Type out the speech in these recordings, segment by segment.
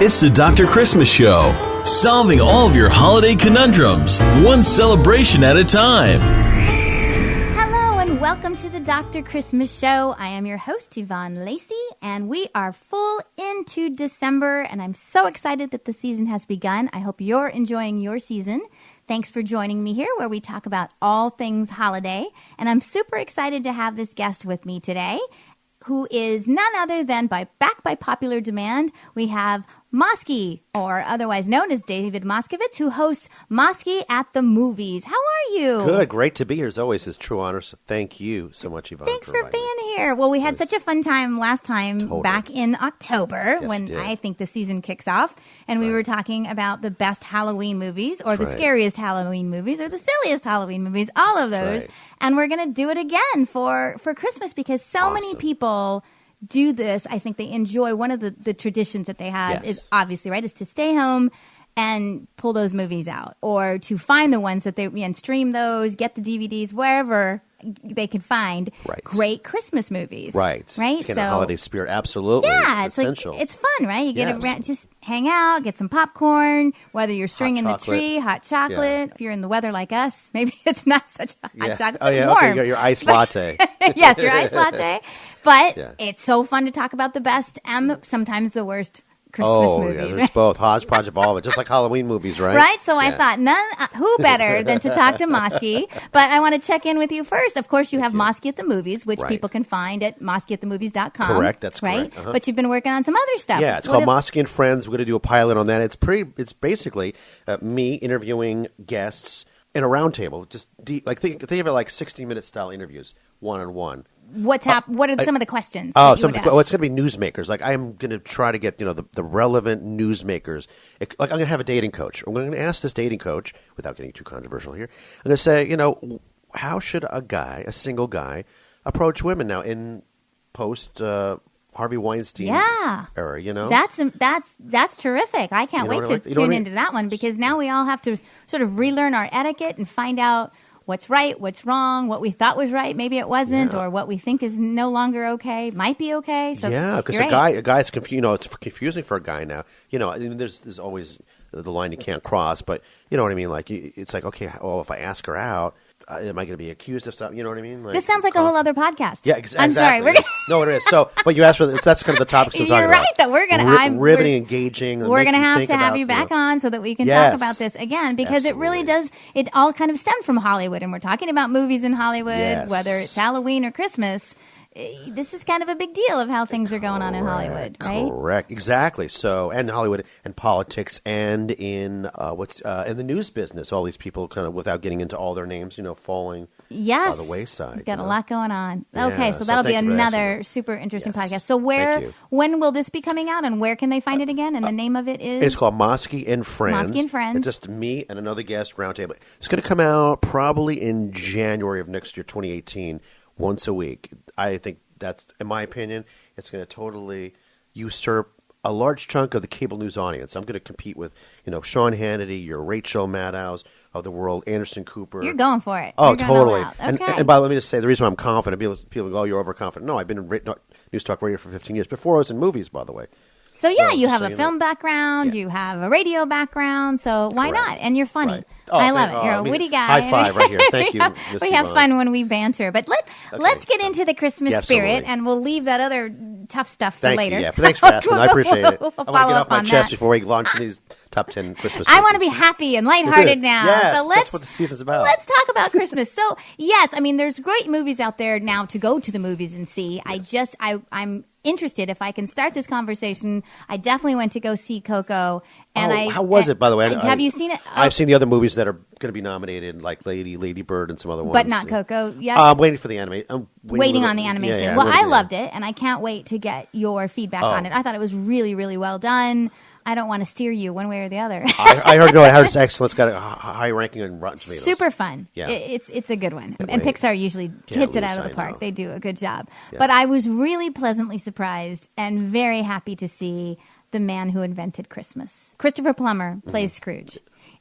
It's the Dr. Christmas Show, solving all of your holiday conundrums, one celebration at a time. Hello and welcome to the Dr. Christmas Show. I am your host, Yvonne Lacey, and we are full into December, and I'm so excited that the season has begun. I hope you're enjoying your season. Thanks for joining me here where we talk about all things holiday, and I'm super excited to have this guest with me today, who is none other than, back by popular demand, we have Mosky, or otherwise known as David Moskowitz, who hosts Mosky at the Movies. How are you? Good. Great to be here. As always, it's true honor. So thank you so much, Yvonne. Thanks for being here. Well, we had such a fun time last time back in October when I think the season kicks off. And we were talking about the best Halloween movies or the scariest Halloween movies or the silliest Halloween movies, all of those. Right. And we're going to do it again for Christmas because so many people do this. I think they enjoy one of the traditions that they have is obviously, right, is to stay home and pull those movies out or to find the ones that they and stream those, get the DVDs, wherever they can find great Christmas movies. Right. To get a holiday spirit. Absolutely. Yeah. It's essential. Like, it's fun, right? You get just hang out, get some popcorn, whether you're stringing the tree, hot chocolate. If you're in the weather like us, maybe it's not such a hot chocolate. Oh, yeah. Warm. Okay, you got your iced latte. Yes, your iced latte. But it's so fun to talk about the best and sometimes the worst Christmas movies. Yeah, there's both. Hodgepodge of all of it. Just like Halloween movies, right? Right? So I thought, who better than to talk to Mosky? But I want to check in with you first. Of course, you have Mosky at the Movies, which people can find at moskyatthemovies.com. Correct. That's correct. But you've been working on some other stuff. Yeah, it's called Mosky and Friends. We're going to do a pilot on that. It's basically me interviewing guests in a roundtable. Just think of it like 60-minute style interviews, one-on-one. What are some of the questions? It's going to be newsmakers. Like I'm going to try to get the relevant newsmakers. Like I'm going to have a dating coach. I'm going to ask this dating coach without getting too controversial here. I'm going to say, how should a single guy, approach women now in post Harvey Weinstein era? That's terrific. I can't wait to tune into that one because now we all have to sort of relearn our etiquette and find out what's right, what's wrong, what we thought was right, maybe it wasn't, or what we think is no longer okay, might be okay. So because a guy's confused. It's confusing for a guy now. I mean, there's always the line you can't cross, but you know what I mean. Like it's like, okay, if I ask her out, am I going to be accused of something? You know what I mean? Like, this sounds like a whole other podcast. Yeah, exactly. I'm sorry. No, it is. So, but you asked for that's kind of the topics we're talking about. You're right. That we're going to riveting, engaging. We're going to have you back on so that we can talk about this again because it really does. It all kind of stemmed from Hollywood, and we're talking about movies in Hollywood, whether it's Halloween or Christmas. This is kind of a big deal of how things are going on in Hollywood, right? Correct, exactly. So, and Hollywood and politics, and in in the news business, all these people kind of, without getting into all their names, falling by the wayside. Got a lot going on. Okay, so that'll be another super interesting podcast. So when will this be coming out, and where can they find it again? And the name of it is? It's called Mosky and Friends. Mosky and Friends. It's just me and another guest roundtable. It's going to come out probably in January of next year, 2018. Once a week. I think that's, in my opinion, it's going to totally usurp a large chunk of the cable news audience. I'm going to compete with, Sean Hannity, your Rachel Maddows of the world, Anderson Cooper. You're going for it. Oh, You're totally. Okay. And let me just say, the reason why I'm confident, people go, oh, you're overconfident. No, I've been in news talk radio for 15 years. Before I was in movies, by the way. So you have a film background, you have a radio background, so why not? And you're funny. Right. I love it. You're a witty guy. High five right here. Thank you. We have fun when we banter. But let's get into the Christmas spirit, and we'll leave that other tough stuff for later. Yeah, thanks for asking. I appreciate it. I want to get off my chest before we launch these top 10 Christmas movies. I want to be happy and lighthearted now. Yes, so that's what the season's about. Let's talk about Christmas. So, yes, I mean, there's great movies out there now to go to the movies and see. Yes. I'm interested if I can start this conversation. I definitely went to go see Coco. And how was it, by the way? Have you seen it? I've seen the other movies that are going to be nominated, like Lady Bird and some other ones. But not Coco yet? I'm waiting for the animation. I'm waiting on the animation. Yeah, well, I loved it, and I can't wait to get your feedback on it. I thought it was really, really well done. I don't want to steer you one way or the other. I heard it's excellent. It's got a high ranking on Rotten Tomatoes. Super fun. Yeah. It's a good one. And Pixar usually hits it out of the park. They do a good job. Yeah. But I was really pleasantly surprised and very happy to see the man who invented Christmas. Christopher Plummer plays Scrooge.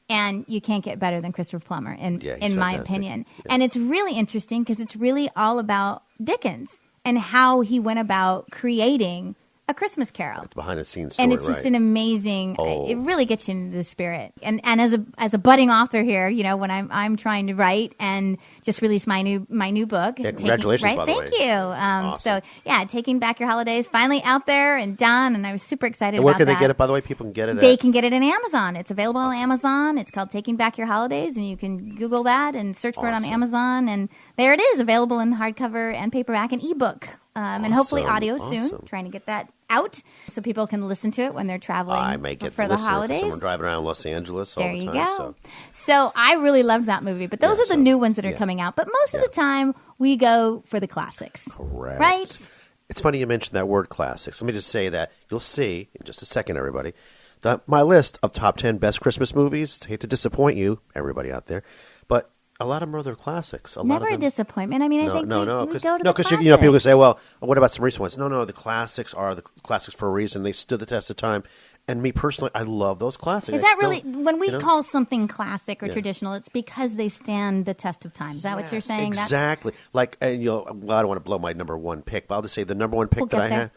And you can't get better than Christopher Plummer, in my opinion. Yeah. And it's really interesting because it's really all about Dickens and how he went about creating A Christmas Carol. It's behind the scenes story, and it's just an amazing. It really gets you into the spirit. And as a budding author here, when I'm trying to write and just release my new book. Yeah, congratulations, by the way. Thank you. Awesome. So yeah, Taking Back Your Holidays finally out there and done, and I was super excited. And where about can that. they get it? By the way, people can get it. They can get it in Amazon. It's available on Amazon. It's called Taking Back Your Holidays, and you can Google that and search for it on Amazon. And there it is, available in hardcover and paperback and ebook. And hopefully audio soon. Trying to get that out so people can listen to it when they're traveling I may get for the holidays. Someone driving around Los Angeles all the time. There you go. So I really loved that movie. But those are the new ones that are coming out. But most of the time, we go for the classics. Correct. Right? It's funny you mentioned that word classics. Let me just say that you'll see in just a second, everybody, that my list of top 10 best Christmas movies. Hate to disappoint you, everybody out there, but a lot of them are their classics. Never a disappointment. I mean, I think we go to the classics. Because people can say, well, what about some recent ones? No, the classics are the classics for a reason. They stood the test of time. And me personally, I love those classics. Is that really, when we call something classic or traditional, it's because they stand the test of time. Is that what you're saying? Exactly. Like, I don't want to blow my number one pick, but I'll just say the number one pick that I have.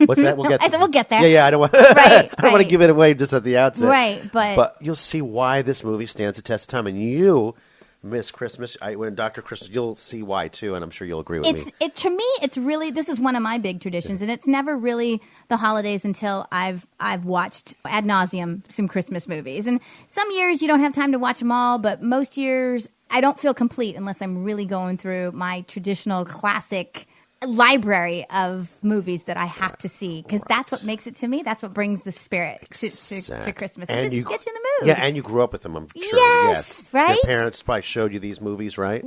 What's that? I said we'll get there. Yeah, I don't want, I don't want to give it away just at the outset. Right, but you'll see why this movie stands the test of time. And you, Miss Christmas, when Dr. Christmas, you'll see why too, and I'm sure you'll agree with me. To me, it's really, this is one of my big traditions, and it's never really the holidays until I've watched ad nauseum some Christmas movies. And some years you don't have time to watch them all, but most years I don't feel complete unless I'm really going through my traditional classic library of movies that I have to see, because that's what makes it to me. That's what brings the spirit to Christmas. It just gets you in the mood. Yeah, and you grew up with them, I'm sure. Yes, right? Your parents probably showed you these movies, right?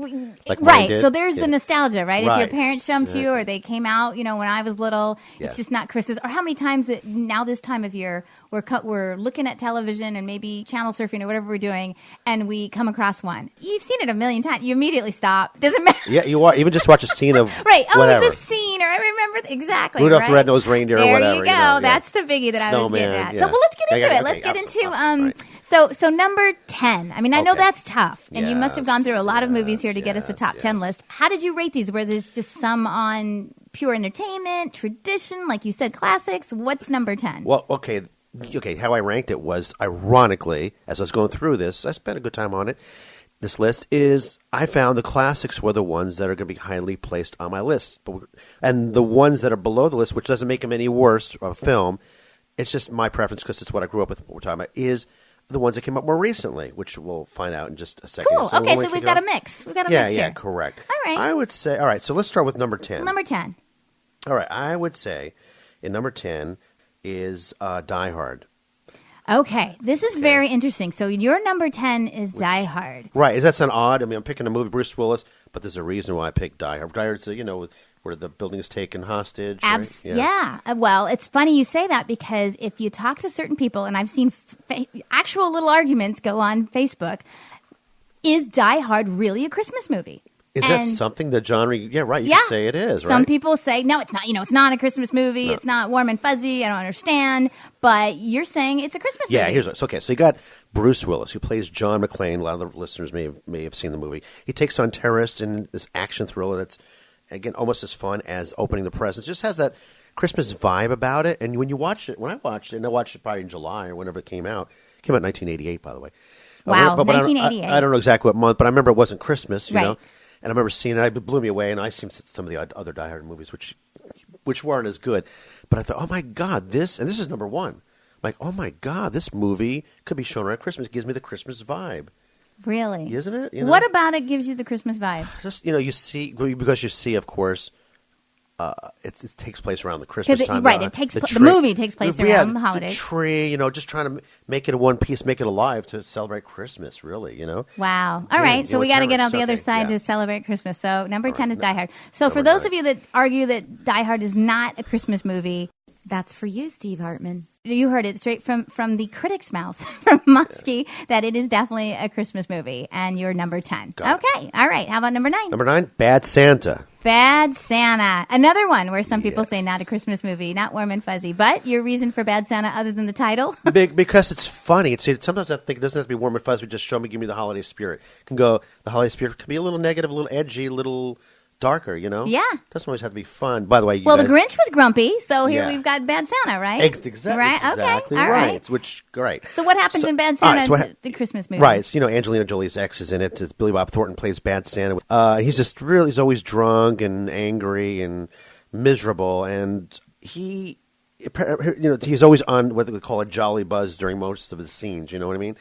Like right. So there's the nostalgia, right? If your parents showed them to you, or they came out, when I was little, it's just not Christmas. Or how many times now this time of year we're looking at television and maybe channel surfing or whatever we're doing, and we come across one. You've seen it a million times. You immediately stop. Doesn't matter. Yeah, you are. Even just watch a scene of right. Whatever. This scene, or I remember exactly. Rudolph the Red-Nosed Reindeer, or whatever. There you go. That's the biggie that I was getting at. So, let's get into it. Let's get into So number 10. I mean, I know that's tough, and you must have gone through a lot of movies here to get us a top 10 list. How did you rate these? Were there's just some on pure entertainment, tradition, like you said, classics? What's number 10? Well, okay. How I ranked it was, ironically, as I was going through this, I spent a good time on it. This list is, I found the classics were the ones that are going to be highly placed on my list. And the ones that are below the list, which doesn't make them any worse of a film, it's just my preference because it's what I grew up with, what we're talking about, is the ones that came up more recently, which we'll find out in just a second. Cool. Okay, so we've got a mix. We've got a mix here. Yeah, correct. All right. I would say, all right, so let's start with number 10. Number 10. All right, I would say in number 10 is Die Hard. Okay, this is very interesting. So your number 10 is Die Hard. Right. Does that sound odd? I mean, I'm picking a movie, Bruce Willis, but there's a reason why I picked Die Hard. Die Hard's, where the building is taken hostage. Right? Yeah. Well, it's funny you say that, because if you talk to certain people, and I've seen actual little arguments go on Facebook, is Die Hard really a Christmas movie? Is that something the genre? Yeah, right. You can say it is, right? Some people say, no, it's not. It's not a Christmas movie. No. It's not warm and fuzzy. I don't understand. But you're saying it's a Christmas movie. Yeah, here's what. Okay, so you got Bruce Willis, who plays John McClane. A lot of the listeners may have seen the movie. He takes on terrorists in this action thriller that's, again, almost as fun as Opening the Presents. It just has that Christmas vibe about it. And when I watched it, and I watched it probably in July or whenever it came out in 1988, by the way. Wow, but 1988. I don't know exactly what month, but I remember it wasn't Christmas, you right. know. And I remember seeing it. It blew me away. And I've seen some of the other Die Hard movies, which weren't as good. But I thought, oh, my God, this is number one. I'm like, oh, my God, this movie could be shown around Christmas. It gives me the Christmas vibe. Really? Isn't it? What about it gives you the Christmas vibe? Just, you see, because you see, of course, it takes place around the Christmas time. Right, the movie takes place around the holidays. The tree, just trying to make it in one piece, make it alive to celebrate Christmas, really, Wow. All right, so we got to get on the other side to celebrate Christmas. So number 10 is Die Hard. So for those of you that argue that Die Hard is not a Christmas movie, that's for you, Steve Hartman. You heard it straight from the critic's mouth, from Muskie, that it is definitely a Christmas movie, and you're number 10. Okay, all right. How about number 9? Number 9, Bad Santa. Bad Santa. Another one where some people say not a Christmas movie, not warm and fuzzy. But your reason for Bad Santa other than the title? Because it's funny. Sometimes I think it doesn't have to be warm and fuzzy. Just give me the holiday spirit. It can go, the holiday spirit can be a little negative, a little edgy, a little darker, you know? Yeah. Doesn't always have to be fun. By the way, the Grinch was grumpy, so here Yeah. we've got Bad Santa, right? Exactly. Right? Exactly Okay. All right. Right. So what happens in Bad all right, Santa, so the Christmas movie? Right. It's, Angelina Jolie's ex is in it. It's Billy Bob Thornton plays Bad Santa. He's always drunk and angry and miserable, and he's always on what they would call a jolly buzz during most of his scenes. You know what I mean?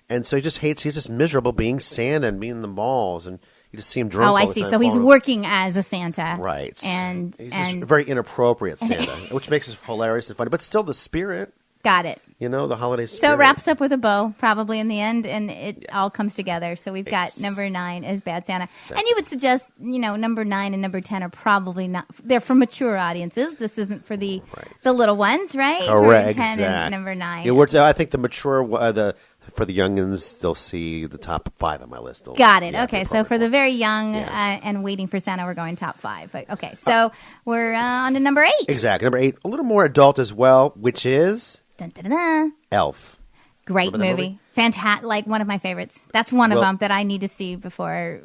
And so he's just miserable being Santa and being in the malls, and you just see him drunk. Oh, I all the see. time So he's working as a Santa, right? And he's just very inappropriate Santa, which makes it hilarious and funny, but still the spirit. Got it. The holiday spirit. So it wraps up with a bow, probably in the end, and it all comes together. So we've got number 9 as Bad Santa. Exactly. And you would suggest, number 9 and number 10 are probably not, they're for mature audiences. This isn't for the little ones, right? Correct. For 10 exactly. and number 9. Yeah, I think the mature, for the youngins, they'll see the top 5 on my list. Got it. Okay, so for the very young and waiting for Santa, we're going top 5. But okay, so we're on to number 8. Exactly. Number 8, a little more adult as well, which is Dun, dun, dun, dun. Elf. Great movie. Fantastic. Like one of my favorites. That's one of them that I need to see before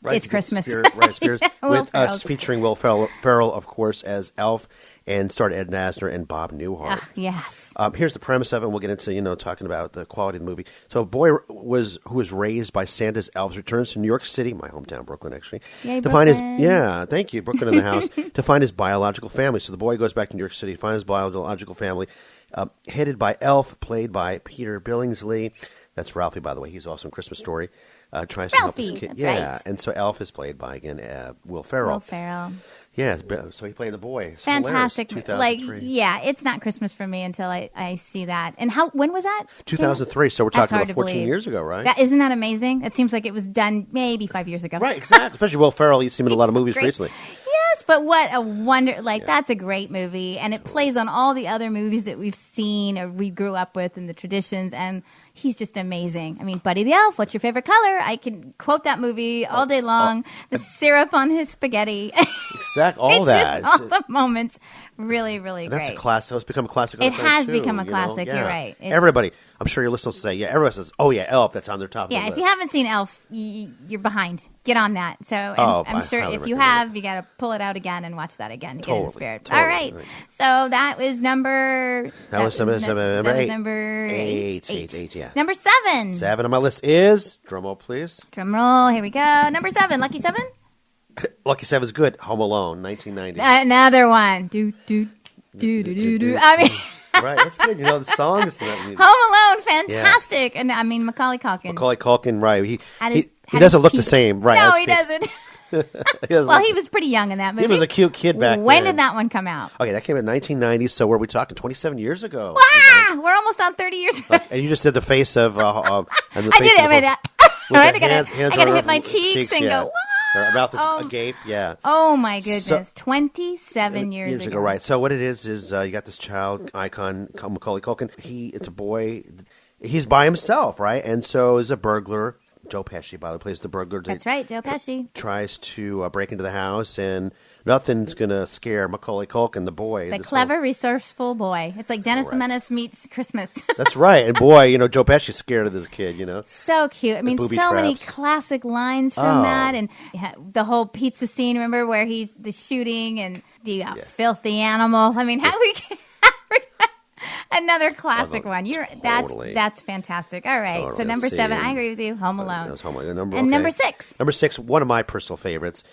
it's Christmas. Spirit, with us featuring Will Ferrell, of course, as Elf, and starred Ed Asner and Bob Newhart. Yes. Here's the premise of it, and we'll get into talking about the quality of the movie. So a boy who was raised by Santa's elves returns to New York City, my hometown, Brooklyn, actually. Yay, to find Brooklyn. thank you, Brooklyn in the house, to find his biological family. So the boy goes back to New York City to find his biological family, headed by Elf, played by Peter Billingsley. That's Ralphie, by the way. He's also in Christmas Story. Tries to help his kid. That's right. And so Elf is played by, again, Will Ferrell. Yeah, so he played the boy. It's fantastic. 2003. It's not Christmas for me until I see that. And when was that? 2003. So we're talking about 14 believe. years ago, right? Isn't that amazing? It seems like it was done maybe 5 years ago. Right, exactly. Especially Will Ferrell. You've seen him in a lot of movies recently. Yes, but what a wonder! That's a great movie, and it plays on all the other movies that we've seen or we grew up with and the traditions. And he's just amazing. I mean, Buddy the Elf. What's your favorite color? I can quote that movie all day long. The syrup on his spaghetti. Exactly, all it's that. Just all the moments, really, really great. That's a classic. It's become a classic. It has become a classic. You're right. Everybody. I'm sure your listeners will say, everyone says, oh, yeah, Elf, that's on their top of the list. If you haven't seen Elf, you're behind. Get on that. So I'm sure if you have, you got to pull it out again and watch that again to get in the spirit. Totally. All right. So that was number... That was number 8. Number 8. 8, yeah. Number 7. 7 on my list is, drum roll, please. Drum roll. Here we go. Number 7. Lucky 7? Lucky 7 is good. Home Alone, 1990. Another one. Do. I mean... Right, that's good. The songs. Home Alone, fantastic. Yeah. And I mean, Macaulay Culkin, right. He doesn't look the same, right? No, he doesn't. He was pretty young in that movie. He was a cute kid back then. When did that one come out? Okay, that came out in 1990, so were we talking 27 years ago? Wow! We're almost on 30 years. And you just did the face of... I did it. I got to hit my cheeks and go, wow! Their mouth is agape, yeah. Oh, my goodness. 27 years ago. Right. So what it is you got this child icon, Macaulay Culkin. It's a boy. He's by himself, right? And so is a burglar. Joe Pesci, by the way, plays the burglar. That's right, Joe Pesci. Tries to break into the house, and nothing's going to scare Macaulay Culkin, the boy. The clever, resourceful boy. It's like Dennis the Menace meets Christmas. That's right. And boy, Joe Pesci's scared of this kid, So cute. I mean, so many classic lines from that. And the whole pizza scene, remember, where he's the shooting and the filthy animal. I mean, how we can... Another classic one. That's fantastic. All right. Totally. So number 7, I agree with you. Home Alone. That was Home Alone. Number 6. Number 6, one of my personal favorites,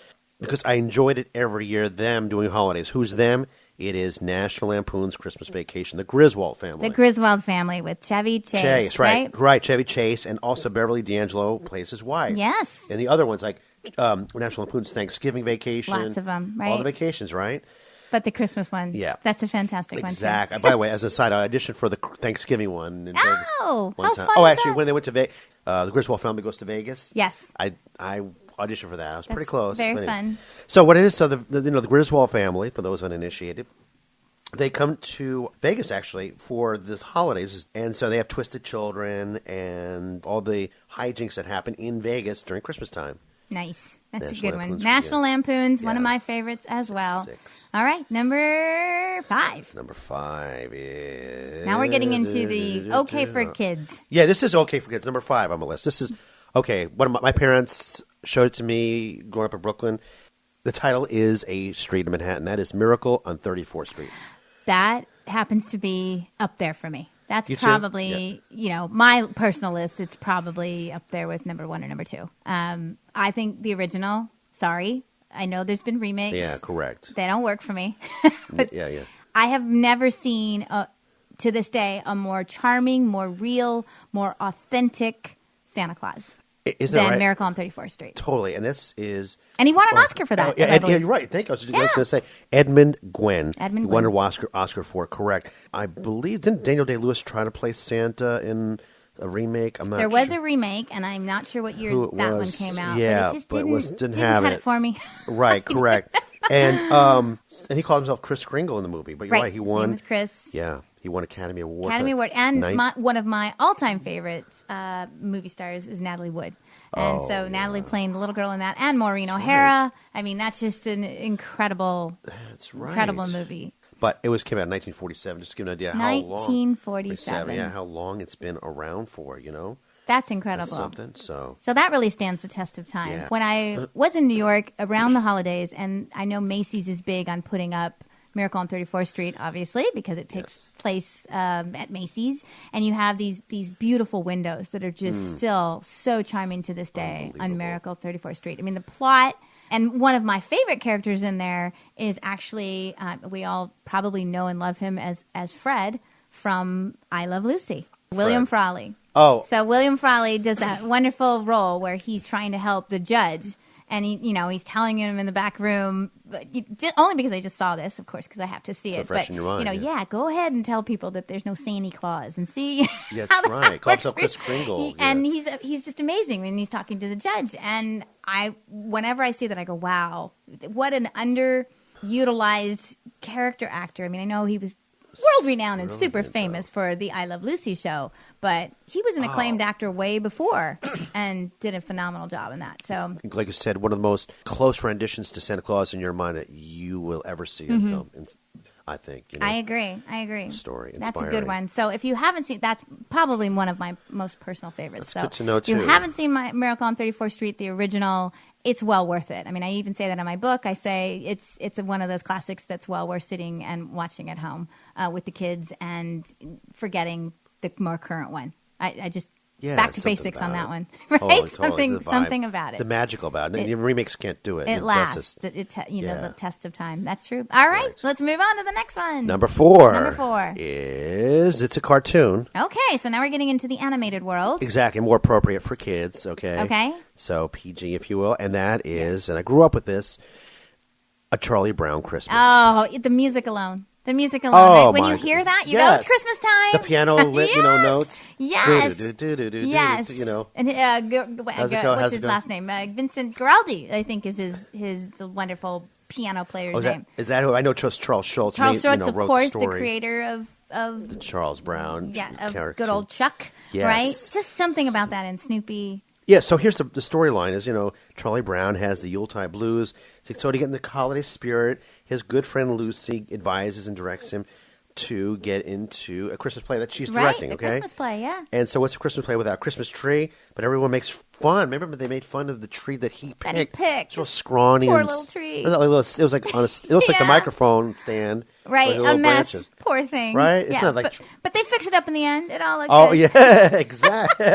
because I enjoyed it every year. Them doing holidays. Who's them? It is National Lampoon's Christmas Vacation. The Griswold family. The Griswold family with Chevy Chase. Right. Chevy Chase, and also Beverly D'Angelo plays his wife. Yes. And the other ones like National Lampoon's Thanksgiving Vacation. Lots of them. Right. All the vacations. Right. But the Christmas one, that's a fantastic one, too. Exactly. By the way, as a side, I auditioned for the Thanksgiving one in Vegas one how time. fun is actually, that? when they went to Vegas, the Griswold family goes to Vegas. Yes. I auditioned for that. I was pretty close. Very fun. So what it is, the Griswold family, for those uninitiated, they come to Vegas, actually, for the holidays. And so they have twisted children and all the hijinks that happen in Vegas during Christmas time. Nice. That's a good one. National Lampoon's, one of my favorites as well. 6. All right, number 5. Number 5 is... Now we're getting into the okay for kids. Yeah, this is okay for kids. Number 5 on the list. This is, okay, one of my parents showed it to me growing up in Brooklyn. The title is a street in Manhattan. That is Miracle on 34th Street. That happens to be up there for me. That's You too? probably, my personal list, it's probably up there with number 1 or number 2. I think the original, sorry, I know there's been remakes. Yeah, correct. They don't work for me. But yeah. I have never seen, to this day, a more charming, more real, more authentic Santa Claus Isn't that than right? Miracle on 34th Street. Totally. And this is... And he won an Oscar for that. Yeah, you're right. Thank you. I was just going to say Edmund Gwenn. Edmund He won Gwenn. an Oscar for it, correct. I believe, didn't Daniel Day-Lewis try to play Santa in a remake? I'm not There sure. was a remake, and I'm not sure what year Who it that was. one came out. Yeah, but it just but it didn't, didn't have cut it. it for me. Right, correct. And he called himself Chris Kringle in the movie. But you're right, he His won. name is Chris. Yeah, he won Academy Award. Academy for Award. And Night- one of my all-time favorites movie stars is Natalie Wood. And so Natalie playing the little girl in that, and Maureen O'Hara. I mean, that's just an incredible movie. But it came out in 1947. Just to give you an idea how long. 1947. Yeah, how long it's been around for, That's incredible. That's something, so that really stands the test of time. Yeah. When I was in New York around the holidays, and I know Macy's is big on putting up Miracle on 34th Street, obviously, because it takes place at Macy's. And you have these beautiful windows that are just still so charming to this day on Miracle 34th Street. I mean, the plot, and one of my favorite characters in there is actually, we all probably know and love him as Fred from I Love Lucy, William Frawley. Oh. So William Frawley does that wonderful role where he's trying to help the judge. And he's telling him in the back room, but only because I just saw this, of course, because I have to see it. fresh But in your mind, go ahead and tell people that there's no Santa Claus, and see. Yeah, that's right. Call himself Chris Kringle. And he's just amazing when he's talking to the judge. And whenever I see that, I go, wow, what an underutilized character actor. I mean, I know he was world renowned and super famous for the I Love Lucy show, but he was an acclaimed actor way before and did a phenomenal job in that. So, like you said, one of the most close renditions to Santa Claus in your mind that you will ever see in film. I think. I agree. Story. That's a good inspiring. one. So if you haven't seen, that's probably one of my most personal favorites. That's so good to know, if you too. haven't seen my Miracle on 34th Street, the original, it's well worth it. I mean, I even say that in my book. I say it's one of those classics that's well worth sitting and watching at home with the kids and forgetting the more current one. I just back to something basics on about that one, it. right? Totally. The vibe. Something about it. The magical about it. Remakes can't do it. It lasts. That's just- The test of time. That's true. All right, let's move on to the next one. Number four is it's a cartoon. Okay, so now we're getting into the animated world. Exactly, more appropriate for kids. Okay. So PG, if you will, and that is, and I grew up with this, A Charlie Brown Christmas. Oh, the music alone. The music alone. Oh, Right? When my you hear that, you yes. know it's Christmas time. The piano lit, yes. Notes. Yes. Do-do-do-do-do-do, Yes. How's And it go? what's How's his it go? last name? Vincent Guaraldi, I think, is his wonderful piano player's name. Is that who? I know Charles Schultz. Charles Schultz, of wrote course, the the story. creator of The Charles Brown of character. good old Chuck, Yes. right? Just something about that in Snoopy. Yeah, so here's the storyline is, Charlie Brown has the Yuletide blues. So to get in the holiday spirit, his good friend Lucy advises and directs him to get into a Christmas play that she's directing, the okay? Christmas play, yeah. And so what's a Christmas play without a Christmas tree? But everyone makes fun. Remember they made fun of the tree that he picked. That he picked. It's real scrawny. Poor and little tree. It was like on it looks like the Yeah. microphone stand. Right, with the a little mess. branches. Poor thing. Right? It's yeah, not like but they fix it up in the end. It all looks Oh, good. yeah, exactly.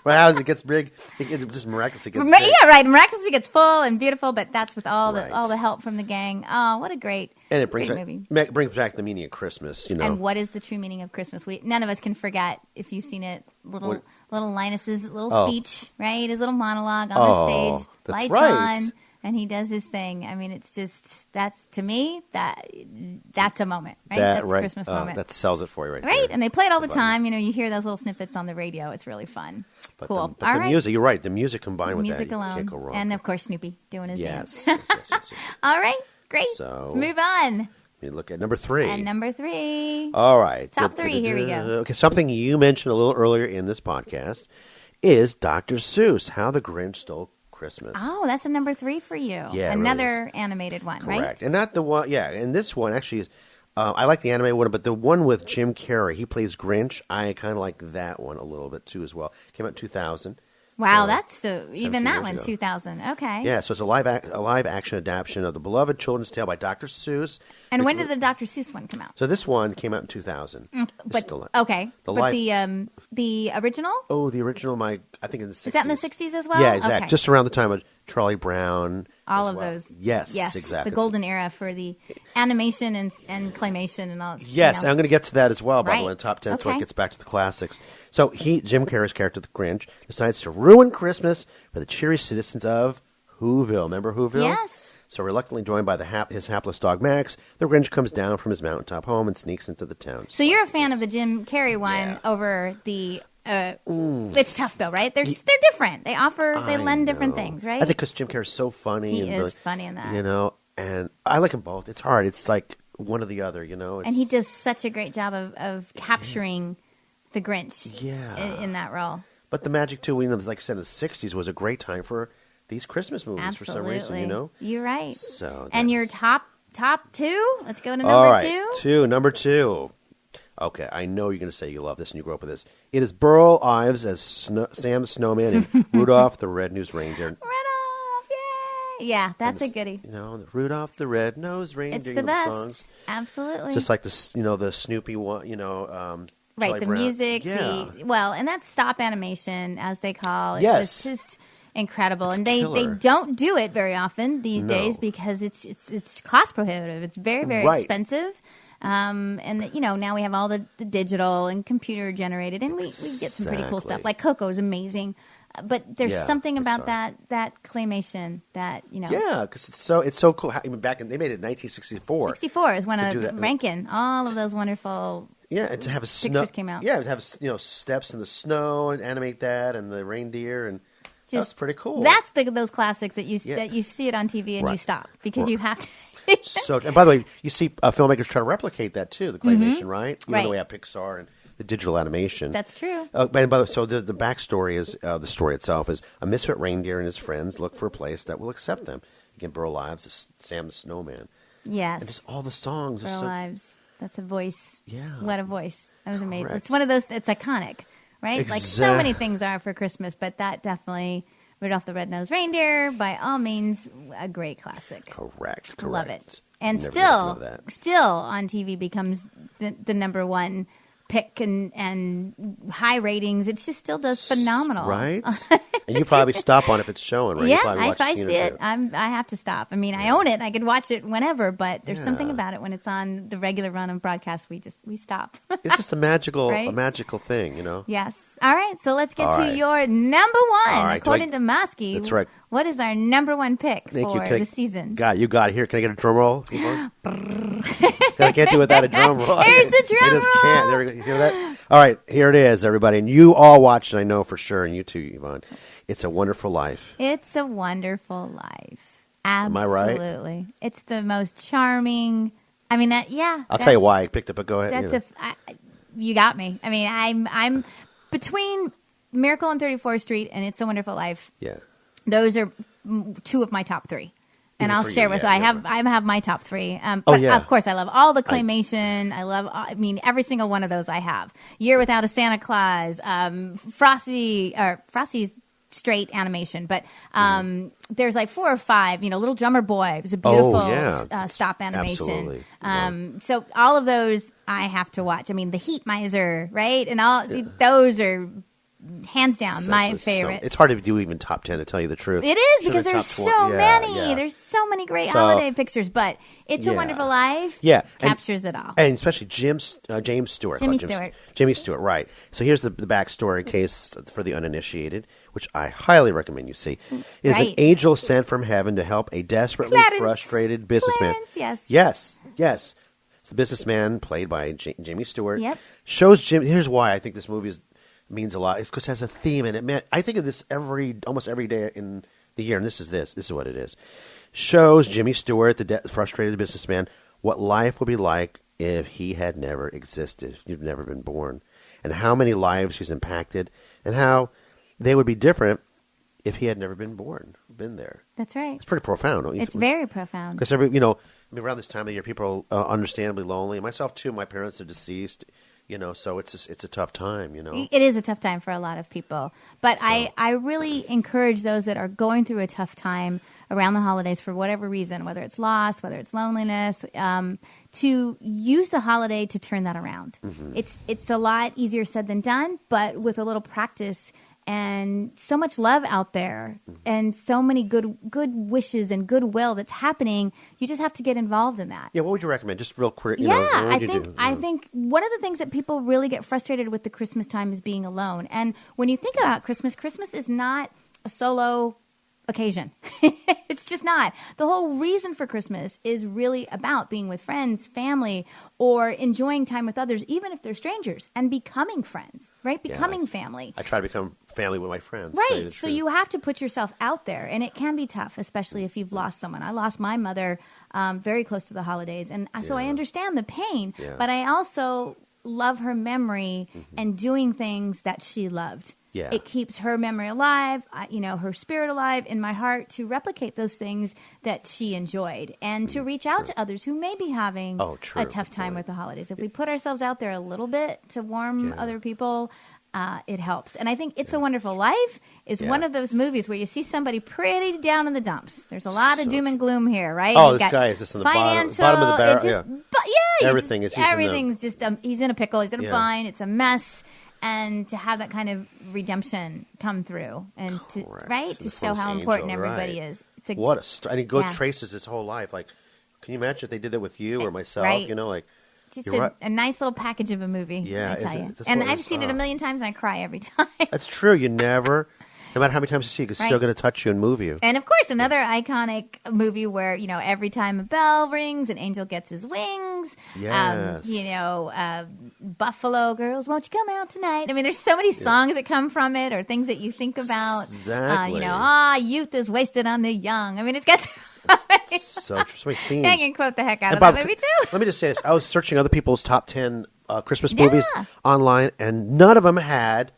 Well, as it gets big, it just miraculously gets big. Yeah, right. Miraculously gets full and beautiful, but that's with all Right. the help from the gang. Oh, what a great, And it brings great back, movie. brings back the meaning of Christmas, And what is the true meaning of Christmas? None of us can forget, if you've seen it, little Linus's little speech, right? His little monologue on the stage, that's lights right. on, and he does his thing. I mean, it's just, that's, to me, that's a moment, right? That's a Christmas moment. That sells it for you right Right, there. and they play it all the time. You hear those little snippets on the radio. It's really fun. But Cool. The, but all the right. music, you're right. The music combined with Music that, you alone. can't go wrong. And, of course, Snoopy doing his yes, dance. yes. All right, great. So- Let's move on. We look at number 3. And number 3. All right. Top 3, here we go. Okay, something you mentioned a little earlier in this podcast is Dr. Seuss, How the Grinch Stole Christmas. Oh, that's a number 3 for you. Yeah, it really Another animated one, right? Correct. And not the one, yeah, and this one actually, I like the animated one, but the one with Jim Carrey, he plays Grinch, I kind of like that one a little bit too as well. Came out in 2000. Wow, So, that's so. Even 17 that years one's ago. 2000. Okay. Yeah, so it's a live action adaptation of the beloved children's tale by Dr. Seuss. And when did the Dr. Seuss one come out? So this one came out in 2000. It's But still- okay, the but live- the original, Oh, the original, I think in the 60s. is that in the 60s as well? Yeah, exactly. Okay. Just around the time of Charlie Brown. all as of well. those. Yes, yes, exactly. the golden era for the animation and claymation and all. Yes, you know. I'm going to get to that as well, by the Right. way, in top 10, so Okay. it gets back to the classics. So Jim Carrey's character, the Grinch, decides to ruin Christmas for the cheery citizens of Whoville. Remember Whoville? Yes. So reluctantly joined by his hapless dog Max, the Grinch comes down from his mountaintop home and sneaks into the town. So you're a fan of the Jim Carrey one Yeah. over the. It's tough though, right? They're different. They lend different know. things, right? I think because Jim Carrey's so funny. He and is really- funny in that. You know, and I like them both. It's hard. It's like one or the other, you know. And he does such a great job of capturing the Grinch Yeah. in that role. But the magic, too, we know, like I said, in the 60s was a great time for these Christmas movies Absolutely. for some reason, you know? You're right. So and your that's- top two? Let's go to number All right, number two. Okay, I know you're going to say you love this and you grew up with this. It is Burl Ives as Sam the Snowman and Rudolph the Red-Nosed Reindeer. Rudolph, yay! Yeah, that's a goodie. You know, the Rudolph the Red-Nosed Reindeer. It's you the know, best. songs. Absolutely. Just like the Snoopy one, right, Charlie the Brown. music, Yeah. and that's stop animation, as they call it. Yes. It's just incredible. And they killer. don't do it very often these No. days because it's cost prohibitive. It's very, very Right. expensive. And now we have all the digital and computer generated, and we get some pretty cool stuff. Exactly. Like Coco is amazing, but there's Yeah, something about Pixar. that claymation that Yeah, because it's so cool. Even they made it in 1964. 64 is one To of do that. ranking all of those wonderful. Yeah, and to have a Pictures came out. Yeah, to have steps in the snow and animate that and the reindeer and that's Just pretty cool. That's those classics that you Yeah. that you see it on TV and you Right. stop because Right. you have to. So, and by the way, you see filmmakers try to replicate that too, the claymation, right? Even Right. though we have Pixar and the digital animation. That's true. And by the way, so the backstory is the story itself is a misfit reindeer and his friends look for a place that will accept them. Again, Burl Ives is Sam the Snowman, Yes. and just all the songs. are Real so, Lives. That's a voice. Yeah. What a voice. That was amazing. Correct. It's one of those. It's iconic, right? Like so many Exact- things are for Christmas, but that definitely Rudolph the Red-Nosed Reindeer, by all means, a great classic. Correct. Love it. And Never still, know that. still on TV becomes the number one pick and high ratings. It just still does phenomenal. Right? And you probably stop on if it's showing, right? You Yeah, probably watch if I the see it, too. I have to stop. I mean, I own it. I could watch it whenever, but there's something Yeah. about it when it's on the regular run of broadcast. We stop. It's just a magical, Right? thing, you know. Yes. All right. So let's get All to right. your number one. All right, According to Maskey, That's right. What is our number one pick Thank for you. Can I- the season? You got it. Here, can I get a drum roll? Yvonne? I can't do it without a drum roll. Here's the drum I just roll. can't. There we go. You hear that? All right, here it is, everybody. And you all watch, and I know for sure, and you too, Yvonne. It's a Wonderful Life. It's a Wonderful Life. Am I right? Absolutely. It's the most charming. I mean, I'll I'll tell you why I picked it, but go ahead. That's you got me. I mean, I'm between Miracle on 34th Street and It's a Wonderful Life. yeah. Those are two of my top three. And Even I'll for you, share with yeah, I yeah, have right. I have my top three. But yeah. of course, I love all the claymation. I mean, every single one of those I have. Year Without a Santa Claus, Frosty's straight animation, but there's like 4 or 5. Little Drummer Boy was a beautiful yeah. stop animation. Absolutely. So all of those I have to watch. I mean, The Heat Miser, right? And all those are hands down my Essentially, favorite. it's hard to do even top 10, to tell you the truth. It is Should because have there's top 20. so Yeah, many. yeah. There's so many great So- holiday pictures, but It's a Yeah. Wonderful Life. Yeah, and- captures it all. And especially James Stewart. Jimmy Jim- Stewart. Jimmy Stewart, right. So here's the backstory case for the uninitiated, which I highly recommend you see. It is an Right. angel sent from heaven to help a desperately Clarence. frustrated businessman. Clarence, yes. Yes. It's the businessman played by Jimmy Stewart. Yep. Shows Jim. Here's why I think this movie means a lot. It's because it has a theme, and I think of this almost every day in the year, and this is what it is. Shows Jimmy Stewart, the frustrated businessman, what life would be like if he had never existed, if you'd never been born, and how many lives he's impacted, and how they would be different if he had never been there. That's right. It's pretty profound. Don't you? It's very profound. Because around this time of the year, people are understandably lonely. Myself too. My parents are deceased. So it's a tough time, It is a tough time for a lot of people. But I really encourage those that are going through a tough time around the holidays for whatever reason, whether it's loss, whether it's loneliness, to use the holiday to turn that around. Mm-hmm. It's a lot easier said than done, but with a little practice and so much love out there and so many good wishes and goodwill that's happening, you just have to get involved in that. Yeah, what would you recommend? Just real quick. I think one of the things that people really get frustrated with the Christmas time is being alone. And when you think about Christmas is not a solo occasion. It's just not. The whole reason for Christmas is really about being with friends, family, or enjoying time with others, even if they're strangers, and becoming friends, right? Becoming family. I try to become family with my friends. Right. So you have to put yourself out there, and it can be tough, especially if you've lost someone. I lost my mother very close to the holidays, and so I understand the pain, but I also love her memory and doing things that she loved. Yeah. It keeps her memory alive, her spirit alive in my heart to replicate those things that she enjoyed and to reach out to others who may be having a tough time with the holidays. If we put ourselves out there a little bit to warm other people, it helps. And I think It's a Wonderful Life is one of those movies where you see somebody pretty down in the dumps. There's a lot of doom and gloom here, right? Oh, this guy is just on the bottom of the barrel. Everything's just he's in a pickle. He's in a bind. It's a mess. And to have that kind of redemption come through, and to show how important everybody is. It's and he goes traces his whole life. Like, can you imagine if they did it with you or myself? Right. Just a nice little package of a movie. Yeah, I tell you. And I've seen it a million times, and I cry every time. That's true. You never. No matter how many times you see it, it's still going to touch you and move you. And, of course, another iconic movie where, every time a bell rings, an angel gets his wings. Yes. Buffalo Girls, won't you come out tonight? I mean, there's so many songs that come from it or things that you think about. Exactly. Youth is wasted on the young. I mean, it's got so many themes. I can quote the heck out of that movie, too. Let me just say this. I was searching other people's top 10 Christmas movies online, and none of them had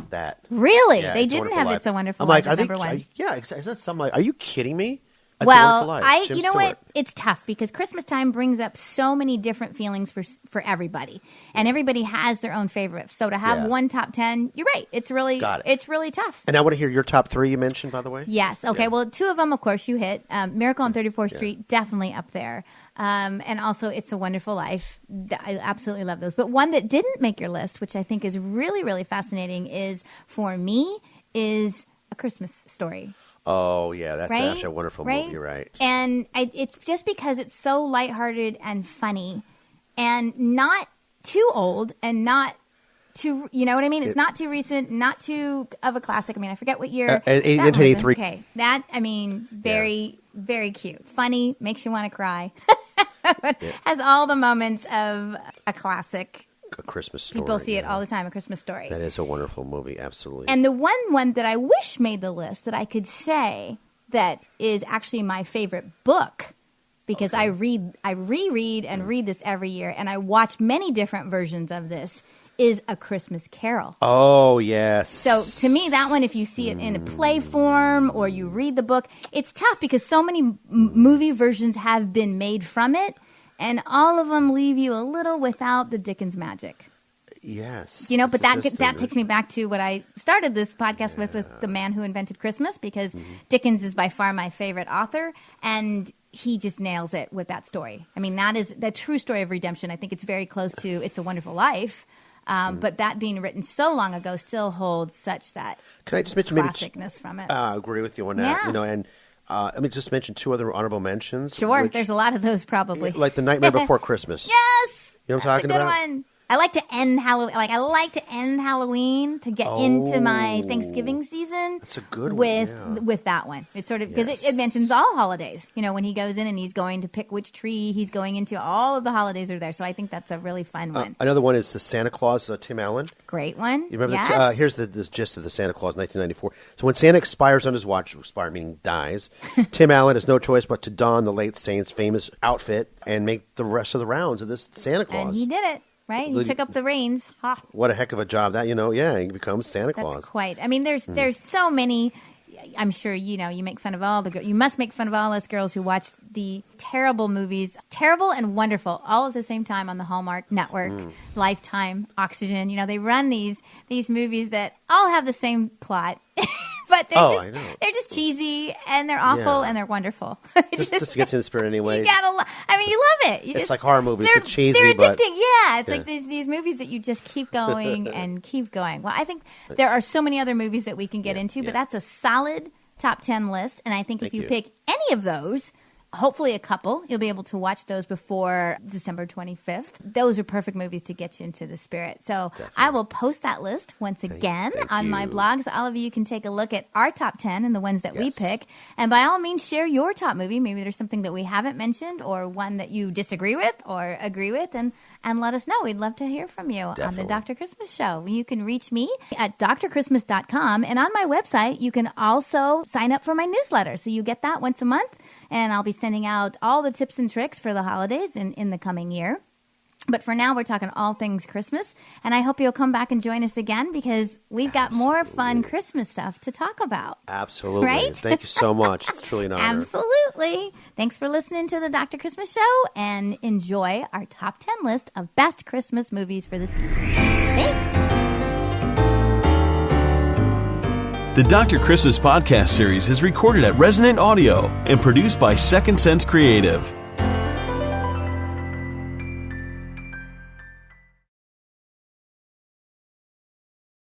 that. Really? They didn't have It's a Wonderful Life as number one. Is that something are you kidding me? It's you know what? It's tough because Christmas time brings up so many different feelings for everybody, and everybody has their own favorite. So to have one top 10, you're right. It's really tough. And I want to hear your top 3 you mentioned, by the way. Yes. Okay. Yeah. Well, 2 of them, of course, you hit. Miracle on 34th Street, definitely up there. And also It's a Wonderful Life. I absolutely love those. But one that didn't make your list, which I think is really, really fascinating, is A Christmas Story. Oh, yeah. That's actually a wonderful movie, right? And it's just because it's so lighthearted and funny and not too old and not too, you know what I mean? It's not too recent, not too of a classic. I mean, I forget what year. 1983. Okay. Very, very cute. Funny, makes you want to cry. Has all the moments of a classic. A Christmas Story. People see it all the time, A Christmas Story. That is a wonderful movie, absolutely. And the one that I wish made the list that I could say that is actually my favorite book, because I reread and read this every year, and I watch many different versions of this, is A Christmas Carol. Oh, yes. So to me, that one, if you see it in a play form or you read the book, it's tough because so many movie versions have been made from it. And all of them leave you a little without the Dickens magic. Yes. But that takes me back to what I started this podcast with The Man Who Invented Christmas, because Dickens is by far my favorite author, and he just nails it with that story. I mean, that is the true story of redemption. I think it's very close to It's a Wonderful Life, but that being written so long ago still holds such that Can I just mention classicness from it. I agree with you on that. Yeah. And let me just mention 2 other honorable mentions. Sure, there's a lot of those probably. Like The Nightmare Before Christmas. Yes! You know what I'm talking about? That's a good one. I like to end Halloween. I like to end Halloween to get into my Thanksgiving season. That's a good one with that one. It's sort of because it mentions all holidays. When he goes in and he's going to pick which tree he's going into, all of the holidays are there. So I think that's a really fun one. Another one is the Santa Claus, Tim Allen. Great one. You remember yes. Here's the gist of the Santa Claus, 1994. So when Santa expires on his watch, expire meaning dies, Tim Allen has no choice but to don the late saint's famous outfit and make the rest of the rounds of this Santa Claus. And he did it. Right? He took up the reins. Ha. What a heck of a job that, he becomes Santa Claus. That's quite. I mean, there's so many I'm sure you make fun of all the girls. You must make fun of all us girls who watch the terrible movies, terrible and wonderful, all at the same time on the Hallmark Network, Lifetime, Oxygen. They run these movies that all have the same plot. But they're just cheesy and they're awful and they're wonderful. just to get you in the spirit anyway. You love it. It's like horror movies. They're cheesy, they're but addicting. Yeah, it's like these movies that you just keep going and keep going. Well, I think there are so many other movies that we can get into, but that's a solid top 10 list. And I think if you pick any of those, hopefully a couple, you'll be able to watch those before December 25th. Those are perfect movies to get you into the spirit. So I will post that list once again on my blog. So all of you can take a look at our top 10 and the ones that we pick. And by all means, share your top movie. Maybe there's something that we haven't mentioned or one that you disagree with or agree with. And let us know. We'd love to hear from you on the Dr. Christmas Show. You can reach me at drchristmas.com. And on my website, you can also sign up for my newsletter. So you get that once a month. And I'll be sending out all the tips and tricks for the holidays in the coming year. But for now, we're talking all things Christmas. And I hope you'll come back and join us again because we've got more fun Christmas stuff to talk about. Absolutely. Right? Thank you so much. It's truly an honor. Absolutely. Thanks for listening to the Dr. Christmas Show and enjoy our top 10 list of best Christmas movies for the season. Thanks. The Dr. Christmas podcast series is recorded at Resonant Audio and produced by Second Sense Creative.